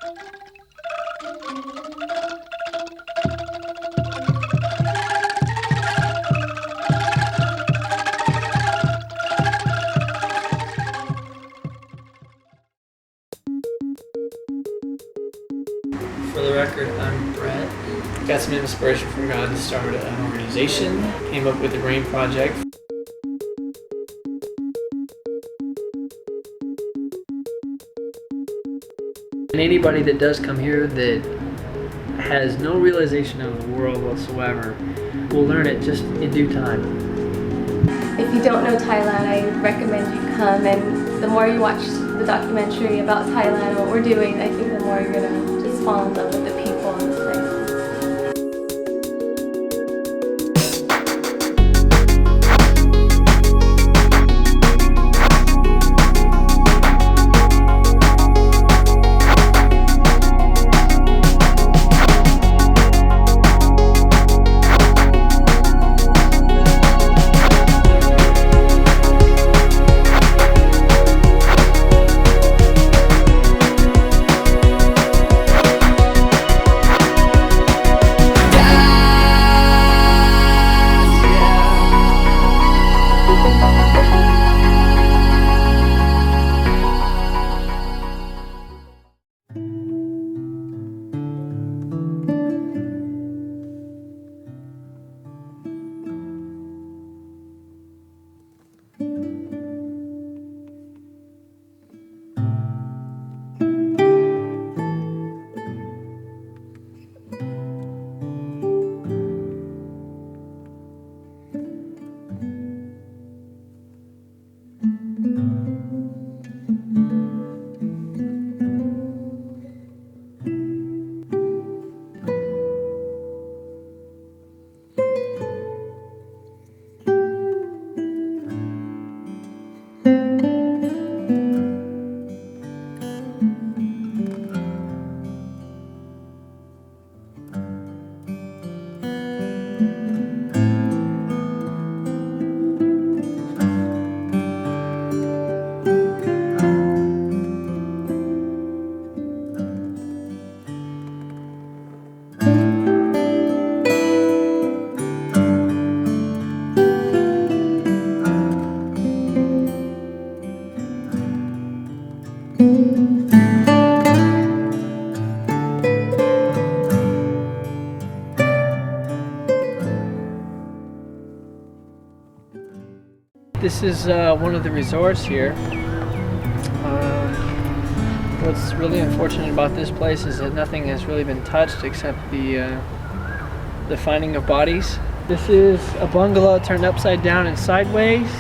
For the record, I'm Brett. Got some inspiration from God to start an organization. Came up with the Rain Project. And anybody that does come here that has no realization of the world whatsoever will learn it just in due time. If you don't know Thailand, I recommend you come, and the more you watch the documentary about Thailand and what we're doing, I think the more you're gonna just fall in love with the people in this place. This is one of the resorts here. What's really unfortunate about this place is that nothing has really been touched except the finding of bodies. This is a bungalow turned upside down and sideways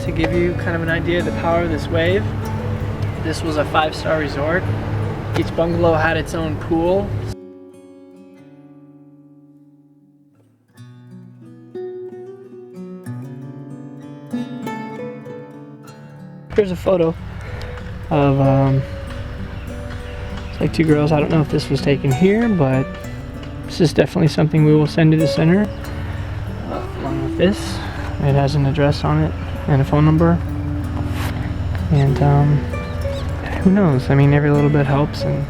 to give you kind of an idea of the power of this wave. This was a 5-star resort. Each bungalow had its own pool. Here's a photo of it's like 2 girls. I don't know if this was taken here, but this is definitely something we will send to the center. Along with this, it has an address on it and a phone number. And who knows? I mean, every little bit helps, and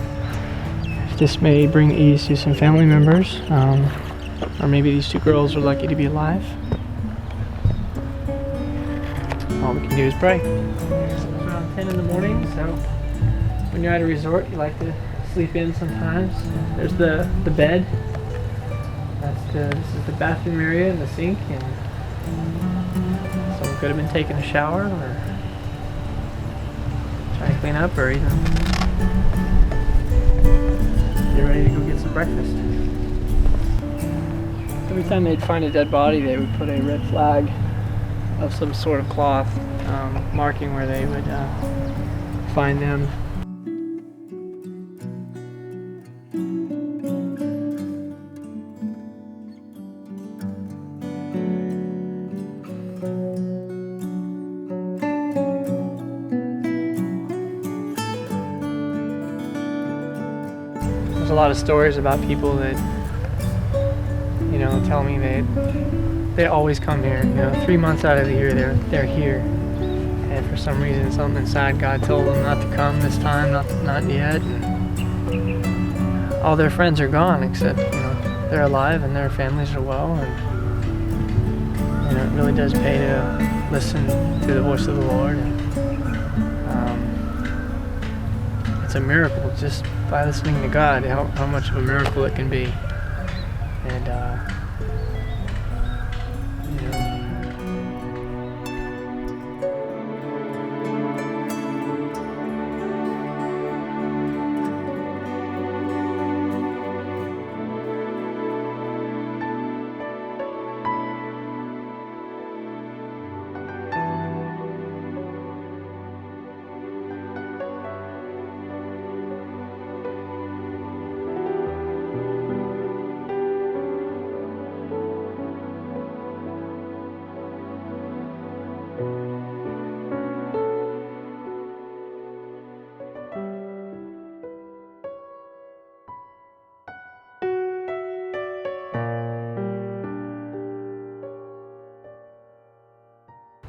if this may bring ease to some family members, or maybe these 2 girls are lucky to be alive. All we can do is pray. It's around 10 in the morning, so when you're at a resort, you like to sleep in sometimes. There's the bed. This is the bathroom area and the sink, and someone could have been taking a shower or trying to clean up, or even get ready to go get some breakfast. Every time they'd find a dead body, they would put a red flag of some sort of cloth marking where they would find them. There's a lot of stories about people that, you know, tell me they always come here. You know, 3 months out of the year they're here, and for some reason, something inside God told them not to come this time, not yet. And all their friends are gone, except, you know, they're alive and their families are well, and, you know, it really does pay to listen to the voice of the Lord. And, it's a miracle just by listening to God, how much of a miracle it can be. And, you know,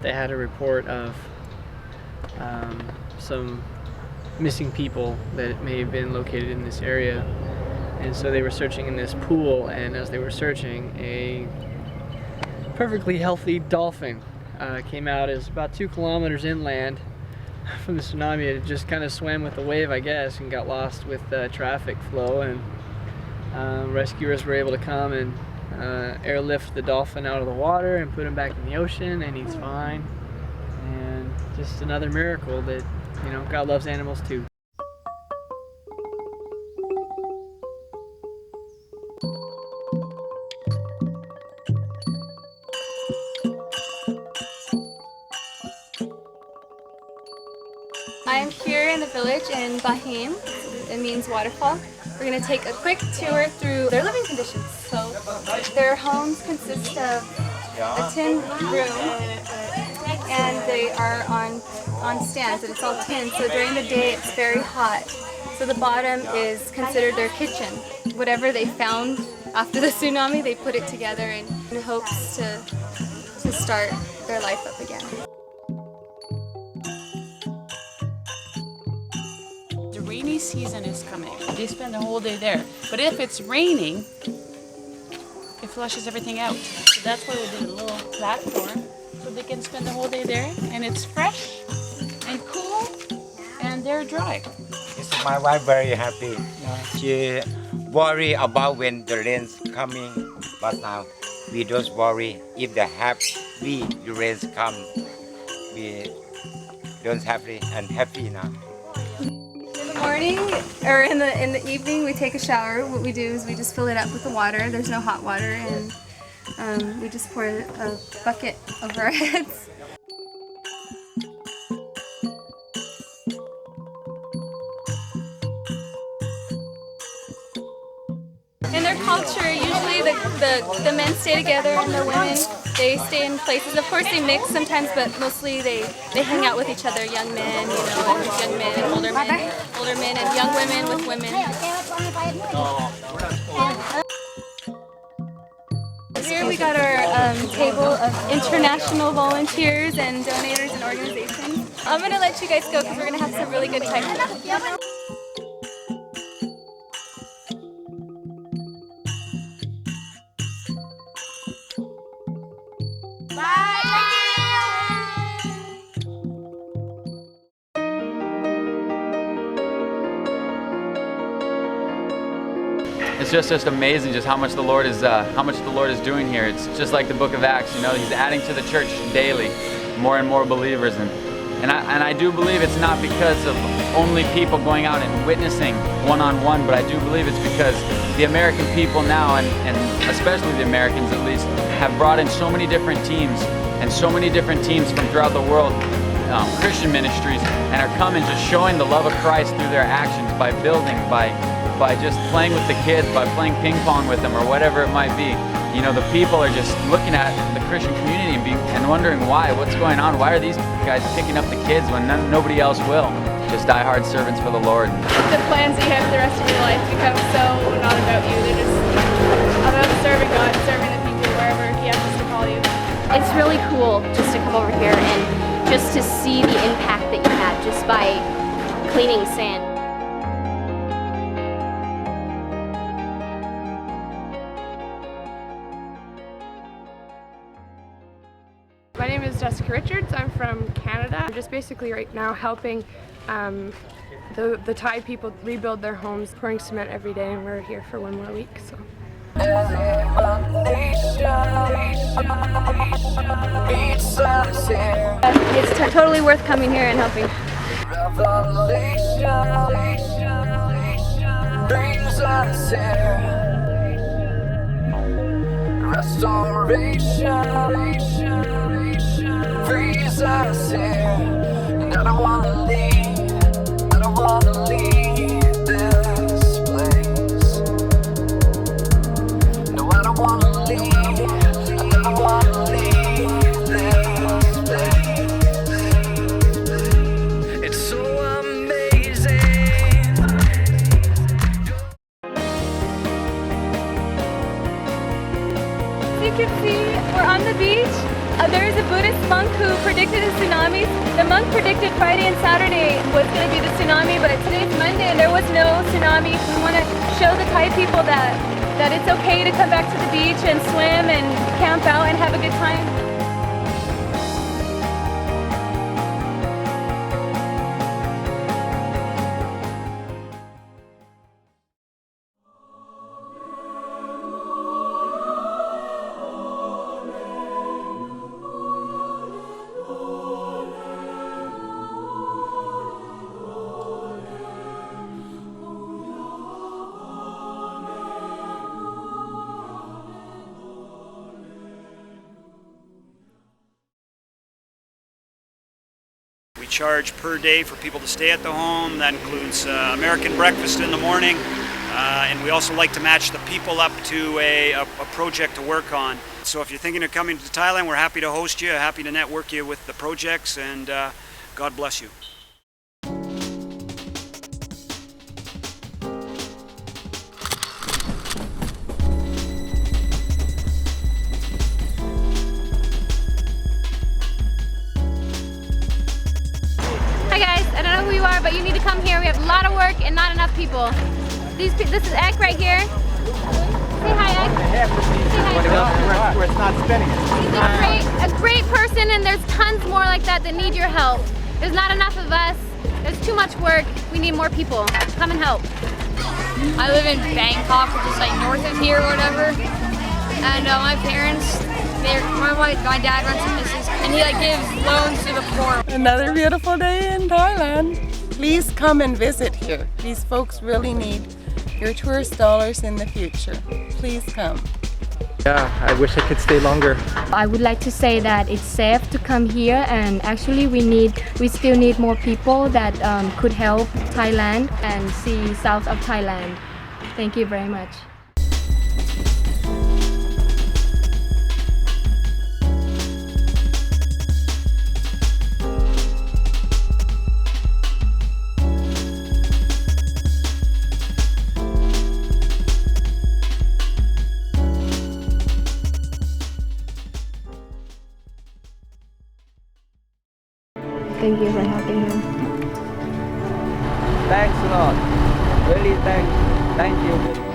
they had a report of some missing people that may have been located in this area, and so they were searching in this pool, and as they were searching, a perfectly healthy dolphin came out. It was about 2 kilometers inland from the tsunami. It just kind of swam with the wave, I guess, and got lost with traffic flow, and rescuers were able to come and airlift the dolphin out of the water and put him back in the ocean, and he's fine. And just another miracle that, you know, God loves animals too. I am here in the village in Bahim. It means waterfall. We're going to take a quick tour through their living conditions. So their homes consist of a tin room, and they are on stands, and it's all tin. So during the day it's very hot. So the bottom is considered their kitchen. Whatever they found after the tsunami, they put it together in hopes to start their life up again. The rainy season is coming. They spend the whole day there. But if it's raining, it flushes everything out. So that's why we did a little platform, so they can spend the whole day there, and it's fresh and cool, and they're dry. It's my wife very happy. She worry about when the rain's coming, but now we don't worry. If the rains come, we don't happy and happy now. In the morning or in the evening, we take a shower. What we do is we just fill it up with the water. There's no hot water, and we just pour a bucket over our heads. In their culture, usually the men stay together and the women, they stay in places. Of course they mix sometimes, but mostly they hang out with each other, young men, you know, and young men and older men and young women with women. Here we got our table of international volunteers and donators and organizations. I'm going to let you guys go because we're going to have some really good time. It's just amazing just how much the Lord is doing here. It's just like the book of Acts, you know, he's adding to the church daily more and more believers, and I do believe it's not because of only people going out and witnessing one-on-one, but I do believe it's because the American people now, and especially the Americans at least, have brought in so many different teams and so many different teams from throughout the world, Christian ministries, and are coming just showing the love of Christ through their actions, by building, by just playing with the kids, by playing ping pong with them or whatever it might be. You know, the people are just looking at the Christian community and wondering why, what's going on, why are these guys picking up the kids when nobody else will? Just die-hard servants for the Lord. The plans that you have for the rest of your life become so not about you. They're just about serving God, serving the people wherever He has us to call you. It's really cool just to come over here and just to see the impact that you had just by cleaning sand. Jessica Richards. I'm from Canada. We're just basically right now helping the Thai people rebuild their homes, pouring cement every day, and we're here for 1 more week. So. It's totally worth coming here and helping. Freeze us here, and I don't wanna leave this place. No, I don't wanna leave, I don't wanna leave this place. It's so amazing. As you can see, we're on the beach. There is a Buddhist monk who predicted a tsunami. The monk predicted Friday and Saturday was going to be the tsunami, but today's Monday and there was no tsunami. We want to show the Thai people that it's okay to come back to the beach and swim and camp out and have a good time. We charge per day for people to stay at the home. That includes American breakfast in the morning, and we also like to match the people up to a project to work on. So if you're thinking of coming to Thailand, we're happy to host you, happy to network you with the projects, and God bless you. Hi guys, I don't know who you are, but you need to come here. We have a lot of work and not enough people. This is Ek right here. Say hi, Ek. Say hi. Where it's not spinning. He's a great person, and there's tons more like that need your help. There's not enough of us. There's too much work. We need more people. Come and help. I live in Bangkok, which is like north of here or whatever. And my parents, my dad runs a business, and he like gives loans to the poor. Another beautiful day in Thailand. Please come and visit here. These folks really need your tourist dollars in the future. Please come. Yeah, I wish I could stay longer. I would like to say that it's safe to come here, and actually we still need more people that could help Thailand and see south of Thailand. Thank you very much. Thank you for helping him. Thanks a lot. Really thank you.